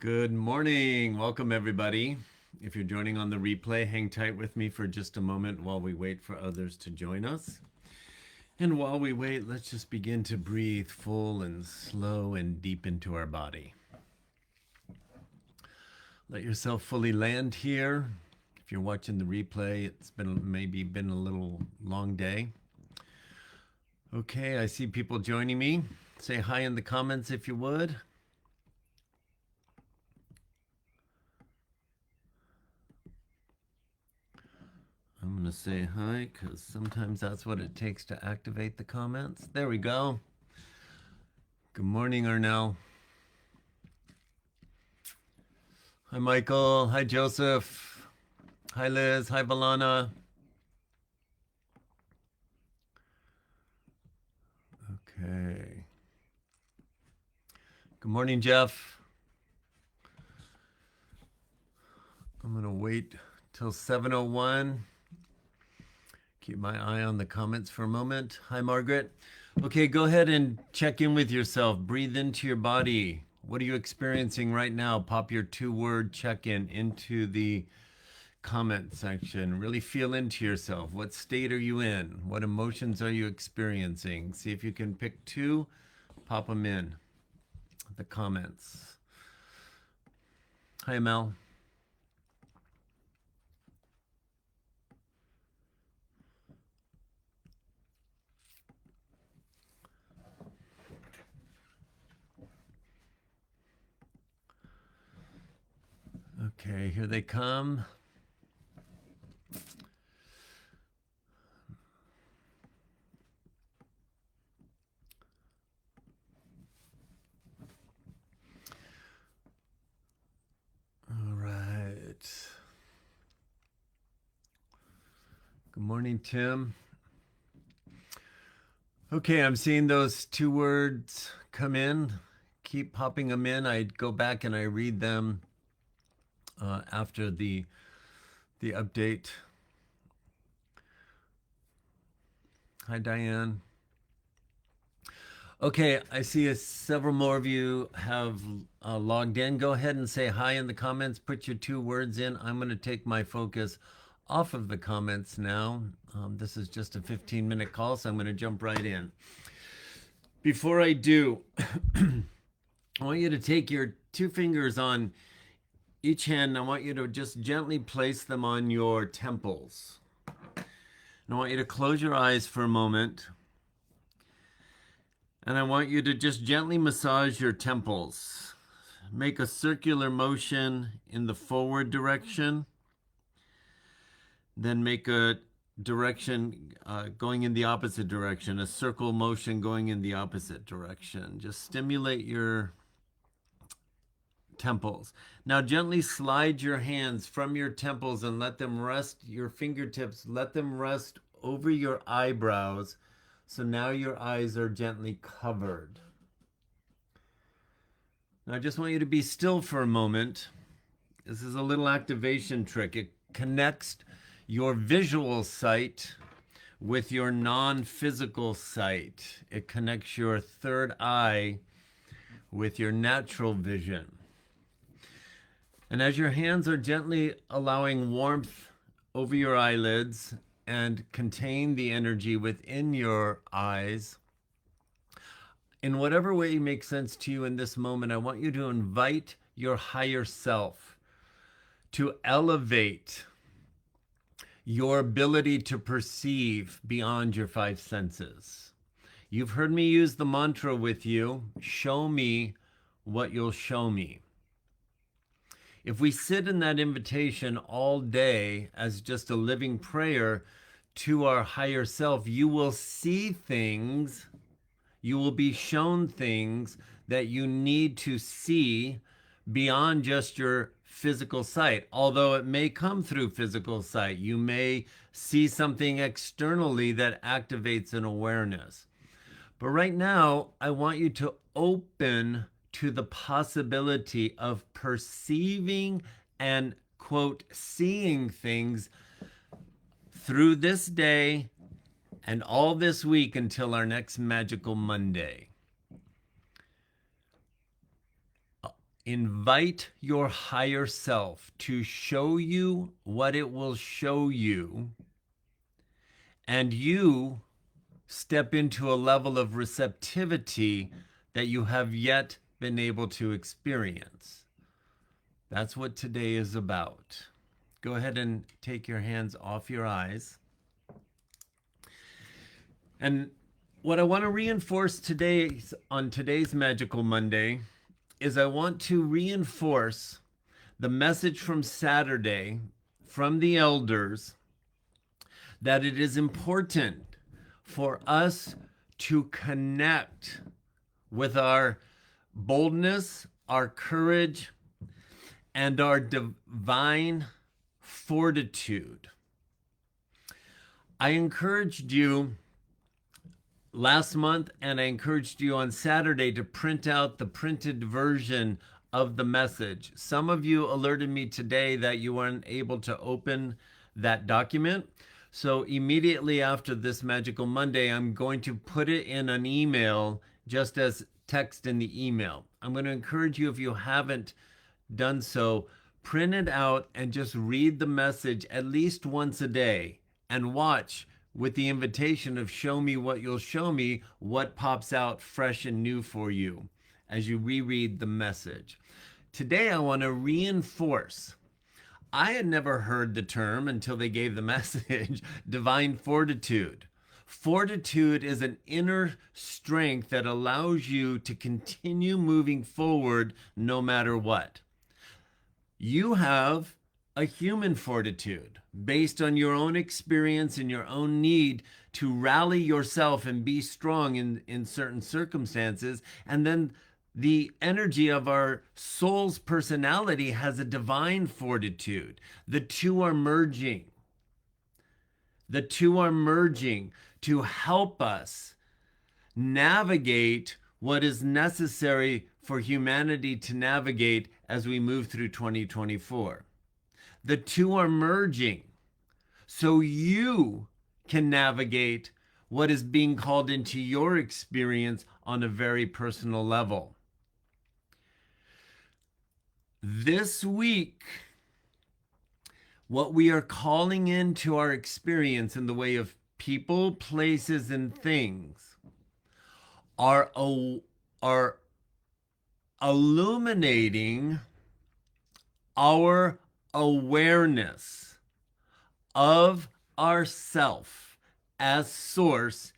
Good morning. Welcome, everybody. If you're joining on the replay, hang tight with me for just a moment while we wait for others to join us. And while we wait, let's just begin to breathe full and slow and deep into our body. Let yourself fully land here. If you're watching the replay, it's maybe been a little long day. Okay, I see people joining me. Say hi in the comments if you would. I'm going to say hi because sometimes that's what it takes to activate the comments. There we go. Good morning, Arnell. Hi, Michael. Hi, Joseph. Hi, Liz. Hi, Valana. Okay. Good morning, Jeff. I'm going to wait till 7:01. Keep my eye on the comments for a moment. Hi, Margaret. Okay, go ahead and check in with yourself. Breathe into your body. What are you experiencing right now? Pop your 2-word check-in into the comment section. Really feel into yourself. What state are you in? What emotions are you experiencing? See if you can pick 2, pop them in the comments. Hi, Mel. Okay, here they come. All right. Good morning, Tim. Okay, I'm seeing those 2 words come in. Keep popping them in. I go back and I read them after the update. Hi, Diane. Okay, I see several more of you have logged in. Go ahead and say hi in the comments. Put your 2 words in. I'm going to take my focus off of the comments now. This is just a 15-minute call, so I'm going to jump right in. Before I do, I want you to take your 2 fingers on each hand. I want you to just gently place them on your temples. And I want you to close your eyes for a moment. And I want you to just gently massage your temples. Make a circular motion in the forward direction. Then make a direction going in the opposite direction, a circle motion going in the opposite direction. Just stimulate your temples. Now gently slide your hands from your temples and let them rest, your fingertips, let them rest over your eyebrows. So now your eyes are gently covered. Now I just want you to be still for a moment. This is a little activation trick. It connects your visual sight with your non-physical sight. It connects your third eye with your natural vision. And as your hands are gently allowing warmth over your eyelids and contain the energy within your eyes, in whatever way makes sense to you in this moment, I want you to invite your higher self to elevate your ability to perceive beyond your 5 senses. You've heard me use the mantra with you, show me what you'll show me. If we sit in that invitation all day as just a living prayer to our higher self, you will see things, you will be shown things that you need to see beyond just your physical sight. Although it may come through physical sight, you may see something externally that activates an awareness. But right now, I want you to open to the possibility of perceiving and, quote, seeing things through this day and all this week until our next magical Monday. Invite your higher self to show you what it will show you, and you step into a level of receptivity that you have yet been able to experience. That's what today is about. Go ahead and take your hands off your eyes. And what I want to reinforce today on today's Magical Monday is I want to reinforce the message from Saturday from the elders that it is important for us to connect with our boldness, our courage, and our divine fortitude. I encouraged you last month, and I encouraged you on Saturday to print out the printed version of the message. Some of you alerted me today that you weren't able to open that document. So immediately after this Magical Monday, I'm going to put it in an email just as text in the email. I'm going to encourage you, if you haven't done so, print it out and just read the message at least once a day and watch with the invitation of show me what you'll show me, what pops out fresh and new for you as you reread the message. Today, I want to reinforce. I had never heard the term until they gave the message, divine fortitude. Fortitude is an inner strength that allows you to continue moving forward no matter what. You have a human fortitude based on your own experience and your own need to rally yourself and be strong in certain circumstances. And then the energy of our soul's personality has a divine fortitude. The two are merging. The two are merging to help us navigate what is necessary for humanity to navigate as we move through 2024. The two are merging so you can navigate what is being called into your experience on a very personal level. This week, what we are calling into our experience in the way of people, places, and things are illuminating our awareness of ourself as source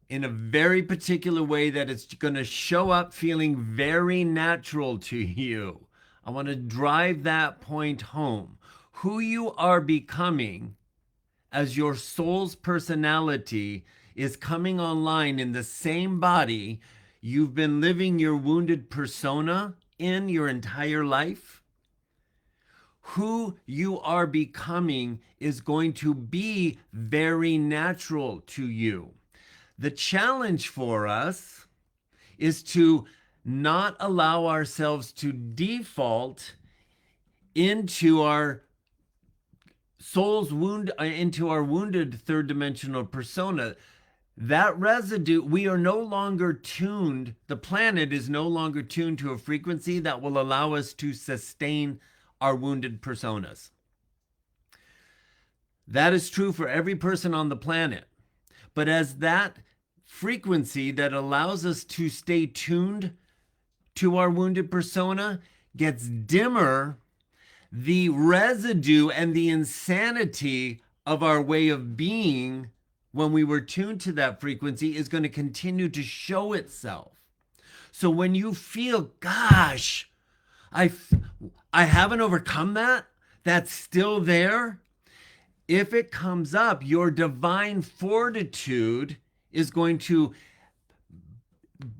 in a very particular way that it's going to show up feeling very natural to you. I want to drive that point home. Who you are becoming as your soul's personality is coming online in the same body you've been living your wounded persona in your entire life. Who you are becoming is going to be very natural to you. The challenge for us is to not allow ourselves to default into our soul's wound, into our wounded third dimensional persona. That residue, we are no longer tuned, the planet is no longer tuned to a frequency that will allow us to sustain our wounded personas. That is true for every person on the planet. But as that frequency that allows us to stay tuned to our wounded persona gets dimmer, the residue and the insanity of our way of being when we were tuned to that frequency is going to continue to show itself. So when you feel, gosh, I haven't overcome that, that's still there. If it comes up, your divine fortitude is going to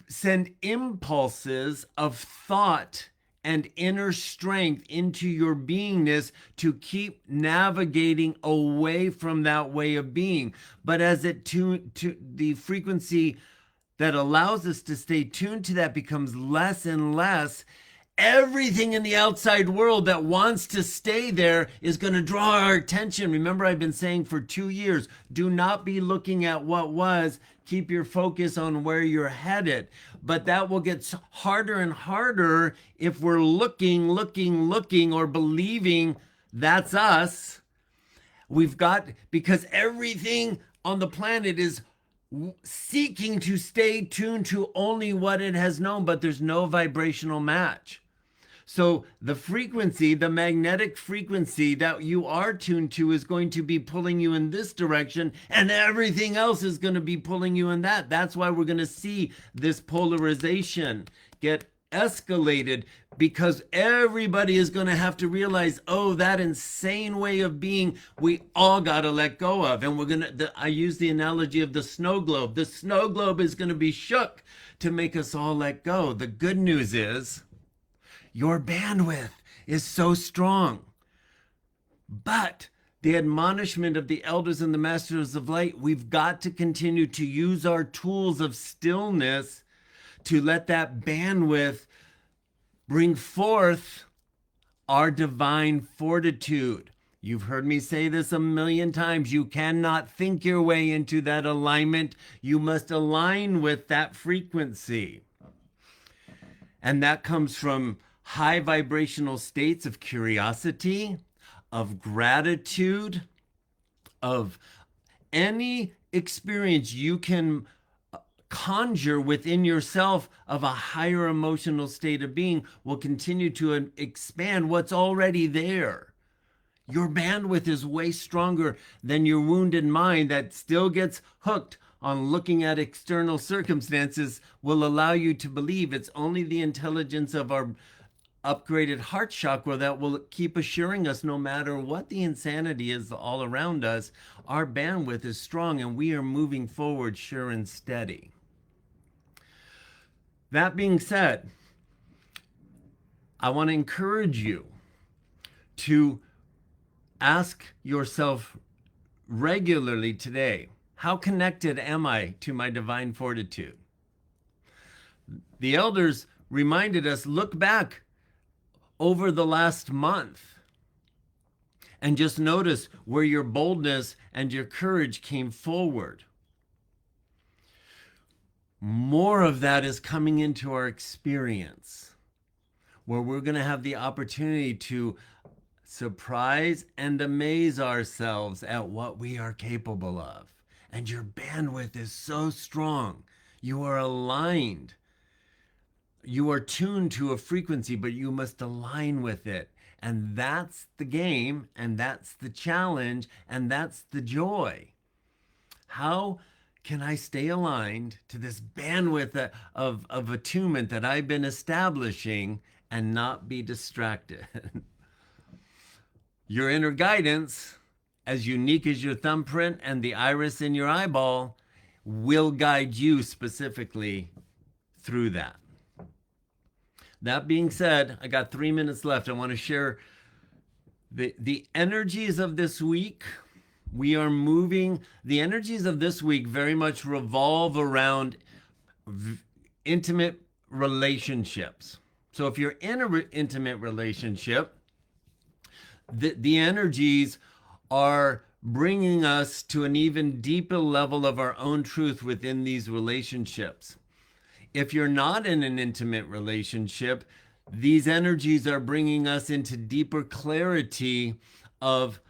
send impulses of thought and inner strength into your beingness to keep navigating away from that way of being. But as it to the frequency that allows us to stay tuned to that becomes less and less, everything in the outside world that wants to stay there is going to draw our attention. Remember, I've been saying for 2 years, do not be looking at what was, keep your focus on where you're headed. But that will get harder and harder if we're looking, or believing that's us. We've got, because everything on the planet is seeking to stay tuned to only what it has known, but there's no vibrational match. So the frequency, the magnetic frequency that you are tuned to is going to be pulling you in this direction, and everything else is going to be pulling you in that. That's why we're going to see this polarization get escalated, because everybody is going to have to realize, oh, that insane way of being, we all got to let go of. And we're going to, I use the analogy of the snow globe. The snow globe is going to be shook to make us all let go. The good news is, your bandwidth is so strong. But the admonishment of the elders and the masters of light, we've got to continue to use our tools of stillness to let that bandwidth bring forth our divine fortitude. You've heard me say this a million times. You cannot think your way into that alignment. You must align with that frequency. And that comes from high vibrational states of curiosity, of gratitude, of any experience you can conjure within yourself of a higher emotional state of being will continue to expand what's already there. Your bandwidth is way stronger than your wounded mind that still gets hooked on looking at external circumstances, will allow you to believe it's only the intelligence of our upgraded heart chakra that will keep assuring us, no matter what the insanity is all around us, our bandwidth is strong and we are moving forward sure and steady. That being said, I want to encourage you to ask yourself regularly today, how connected am I to my divine fortitude? The elders reminded us, look back over the last month and just notice where your boldness and your courage came forward. More of that is coming into our experience, where we're going to have the opportunity to surprise and amaze ourselves at what we are capable of. And your bandwidth is so strong. You are aligned. You are tuned to a frequency, but you must align with it. And that's the game, and that's the challenge, and that's the joy. How can I stay aligned to this bandwidth of attunement that I've been establishing and not be distracted? Your inner guidance, as unique as your thumbprint and the iris in your eyeball, will guide you specifically through that. That being said, I got 3 minutes left. I want to share the energies of this week. We are moving. The energies of this week very much revolve around intimate relationships. So if you're in an intimate relationship, the energies are bringing us to an even deeper level of our own truth within these relationships. If you're not in an intimate relationship, these energies are bringing us into deeper clarity of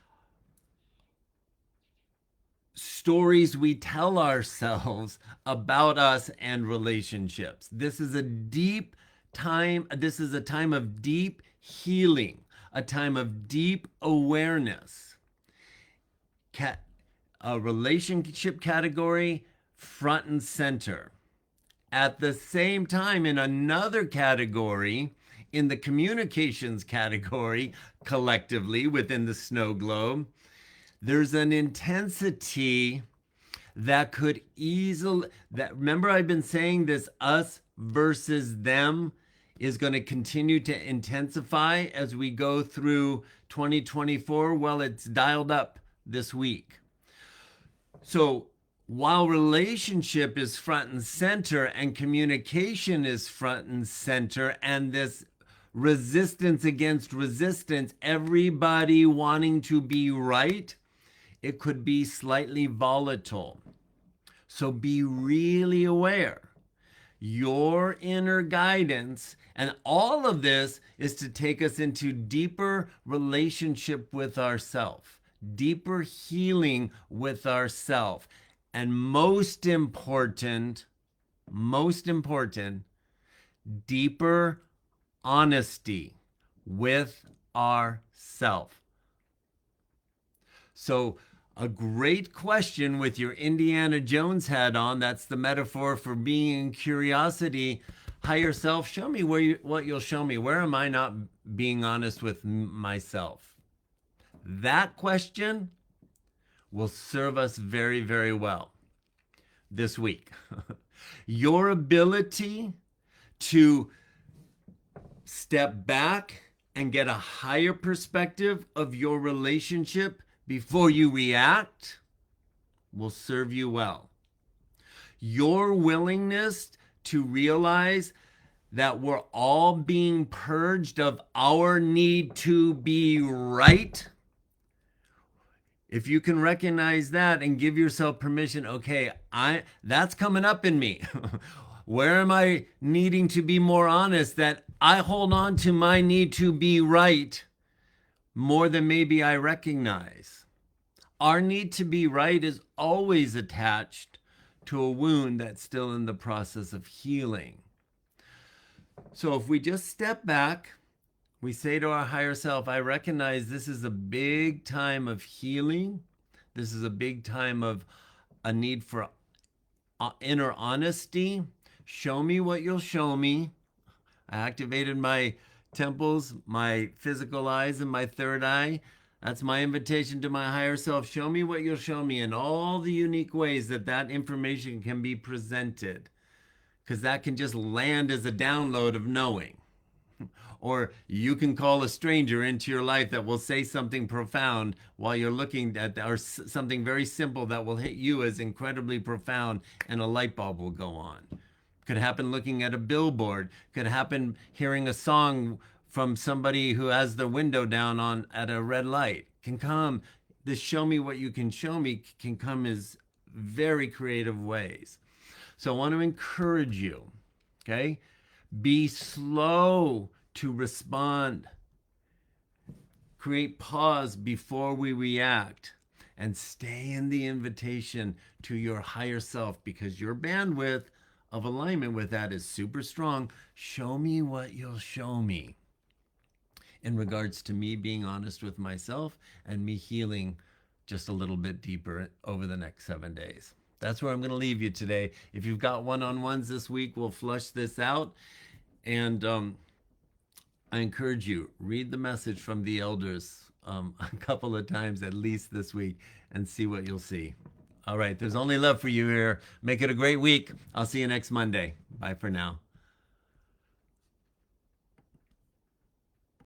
stories we tell ourselves about us and relationships. This is a deep time. This is a time of deep healing, a time of deep awareness. A relationship category, front and center. At the same time, in another category, in the communications category, collectively within the snow globe, there's an intensity that could easily, remember I've been saying this us versus them is going to continue to intensify as we go through 2024. Well, it's dialed up this week. So while relationship is front and center and communication is front and center, and this resistance against resistance, everybody wanting to be right, it could be slightly volatile. So be really aware. Your inner guidance, and all of this is to take us into deeper relationship with ourself, deeper healing with ourself, and most important, deeper honesty with ourself. So a great question with your Indiana Jones hat on, that's the metaphor for being in curiosity. Higher self, show me what you'll show me. Where am I not being honest with myself? That question will serve us very, very well this week. Your ability to step back and get a higher perspective of your relationship before you react will serve you well. Your willingness to realize that we're all being purged of our need to be right. If you can recognize that and give yourself permission, okay, that's coming up in me. Where am I needing to be more honest, that I hold on to my need to be right more than maybe I recognize? Our need to be right is always attached to a wound that's still in the process of healing. So if we just step back, we say to our higher self, I recognize this is a big time of healing. This is a big time of a need for inner honesty. Show me what you'll show me. I activated my temples, my physical eyes, and my third eye. That's my invitation to my higher self. Show me what you'll show me in all the unique ways that information can be presented. Because that can just land as a download of knowing. Or you can call a stranger into your life that will say something profound while you're looking at, or something very simple that will hit you as incredibly profound, and a light bulb will go on. Could happen looking at a billboard. Could happen hearing a song from somebody who has the window down on at a red light. Can come. This show me what you can show me can come as very creative ways. So I want to encourage you, okay? Be slow to respond. Create pause before we react, and stay in the invitation to your higher self, because your bandwidth of alignment with that is super strong. Show me what you'll show me in regards to me being honest with myself and me healing just a little bit deeper over the next 7 days. That's where I'm going to leave you today. If you've got one-on-ones this week, we'll flush this out. And I encourage you, read the message from the elders a couple of times at least this week and see what you'll see. All right, there's only love for you here. Make it a great week. I'll see you next Monday. Bye for now.